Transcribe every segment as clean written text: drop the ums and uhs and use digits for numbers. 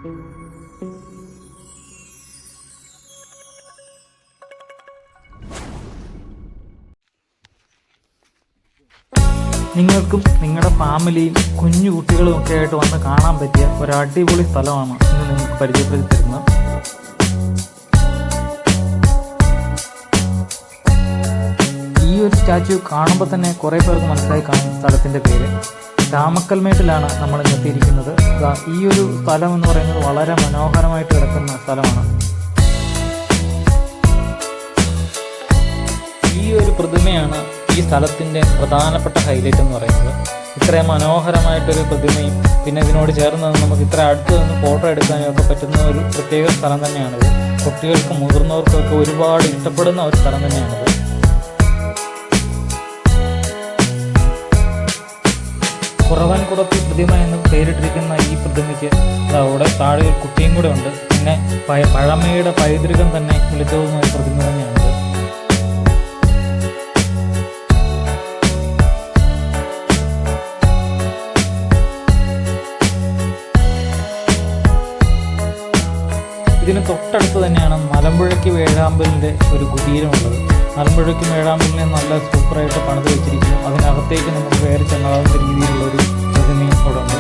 നിങ്ങൾക്കും നിങ്ങളുടെ ഫാമിലിയും കുഞ്ഞു കുട്ടികളും ഒക്കെ ആയിട്ട് വന്ന് കാണാൻ പറ്റിയ ഒരു അടിപൊളി സ്ഥലമാണ് ഇന്ന് നിങ്ങൾക്ക് പരിചയപ്പെടുത്തി തരുന്നത്. ഈ ഒരു സ്റ്റാച്യു കാണുമ്പോൾ തന്നെ കുറേ പേർക്ക് മനസ്സിലായി കാണും സ്ഥലത്തിൻ്റെ പേര്. രാമക്കൽമേട്ടിലാണ് നമ്മൾ എത്തിയിരിക്കുന്നത്. ഈ ഒരു സ്ഥലം എന്ന് പറയുന്നത് വളരെ മനോഹരമായിട്ട് കിടക്കുന്ന സ്ഥലമാണ്. ഈ ഒരു പ്രതിമയാണ് ഈ സ്ഥലത്തിൻ്റെ പ്രധാനപ്പെട്ട ഹൈലൈറ്റ് എന്ന് പറയുന്നത്. ഇത്രയും മനോഹരമായിട്ടൊരു പ്രതിമയും പിന്നെ ഇതിനോട് ചേർന്ന് നമുക്ക് ഇത്ര അടുത്ത് നിന്ന് ഫോട്ടോ എടുക്കാനും ഒക്കെ പറ്റുന്ന ഒരു പ്രത്യേക സ്ഥലം തന്നെയാണിത്. കുട്ടികൾക്കും മുതിർന്നവർക്കൊക്കെ ഒരുപാട് ഇഷ്ടപ്പെടുന്ന ഒരു സ്ഥലം തന്നെയാണിത്. കുറവൻകുടത്തി പ്രതിമ എന്ന് പേരിട്ടിരിക്കുന്ന ഈ പ്രതിമയ്ക്ക് അവിടെ താഴെ ഒരു കുട്ടിയും കൂടെ ഉണ്ട്. പിന്നെ പഴമയുടെ പൈതൃകം തന്നെ വിളിച്ചോതുന്ന ഒരു പ്രതിമ തന്നെയാണിത്. ഇതിന് തൊട്ടടുത്ത് തന്നെയാണ് മലമ്പുഴയ്ക്ക് വേഴാമ്പലിൻ്റെ ഒരു കുടീരമുള്ളത്. മലമ്പുഴയ്ക്ക് വേഴാമ്പലിനെ നല്ല സൂപ്പറായിട്ട് പണിത് വെച്ചിരിക്കുന്നു. അതിനകത്തേക്ക് നമുക്ക് കയറി ചെന്നാകുന്ന രീതിയിലുള്ളൊരു പ്രതിമയും അവിടെ ഉണ്ട്.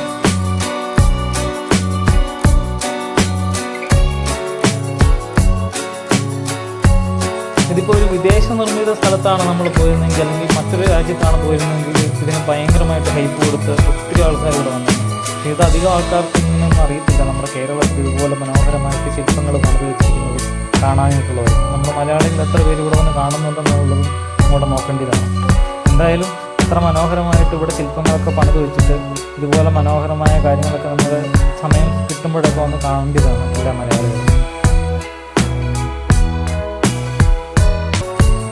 ഇതിപ്പോൾ ഒരു വിദേശ നിർമ്മിത സ്ഥലത്താണ് നമ്മൾ പോയിരുന്നെങ്കിൽ, അല്ലെങ്കിൽ മറ്റൊരു രാജ്യത്താണ് പോയിരുന്നെങ്കിൽ ഇതിന് ഭയങ്കരമായിട്ട് ഹൈപ്പ് കൊടുത്ത് ഒത്തിരി ആൾക്കാർ ഇവിടെ വന്നു. പക്ഷേ ഇത് അധികം ആൾക്കാർക്ക് ഇങ്ങനെയൊന്നും അറിയത്തില്ല. നമ്മുടെ കേരളത്തിൽ ഇതുപോലെ മനോഹരമായിട്ട് ശില്പങ്ങൾ പണിത് വെച്ചിരിക്കുന്നത് കാണാനായിട്ടുള്ളത്. നമ്മൾ മലയാളികൾ എത്ര പേര് ഇവിടെ വന്ന് കാണുന്നുണ്ടെന്നുള്ളതും ഇങ്ങോട്ട് നോക്കേണ്ടതാണ്. എന്തായാലും ഇത്ര മനോഹരമായിട്ട് ഇവിടെ ശില്പങ്ങളൊക്കെ പണിത് വെച്ചിട്ട് ഇതുപോലെ മനോഹരമായ കാര്യങ്ങളൊക്കെ നമ്മൾ സമയം കിട്ടുമ്പോഴൊക്കെ വന്ന് കാണേണ്ടതാണ് എല്ലാ മലയാളികളും.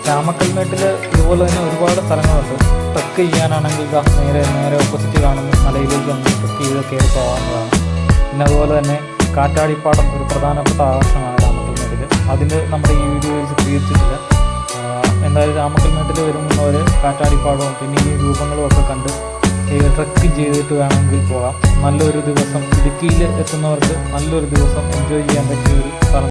രാമക്കൽമേട്ടിൽ ഇതുപോലെ തന്നെ ഒരുപാട് സ്ഥലങ്ങളുണ്ട്. ട്രക്ക് ചെയ്യാനാണെങ്കിൽ നേരെ ഓപ്പോസിറ്റ് കാണുന്ന മലയിലേക്ക് നമുക്ക് ട്രക്ക് ചെയ്ത് കയറി പോകാവുന്നതാണ്. പിന്നെ അതുപോലെ തന്നെ കാറ്റാടിപ്പാടം ഒരു പ്രധാനപ്പെട്ട ആകർഷണമാണ് രാമക്കൽമേട്ടിൽ. അതിന് നമ്മുടെ ഈ വീഡിയോയിൽ ചിത്രീകരിച്ചിട്ടില്ല. എന്തായാലും രാമക്കൽമേട്ടിൽ വരുന്നവർ കാറ്റാടിപ്പാടവും പിന്നെ ഈ രൂപങ്ങളും ഒക്കെ കണ്ട് ട്രക്ക് ചെയ്തിട്ട് വേണമെങ്കിൽ പോകാം. നല്ലൊരു ദിവസം ഇടുക്കിയിൽ എത്തുന്നവർക്ക് നല്ലൊരു ദിവസം എൻജോയ് ചെയ്യാൻ പറ്റിയ ഒരു സ്ഥലം.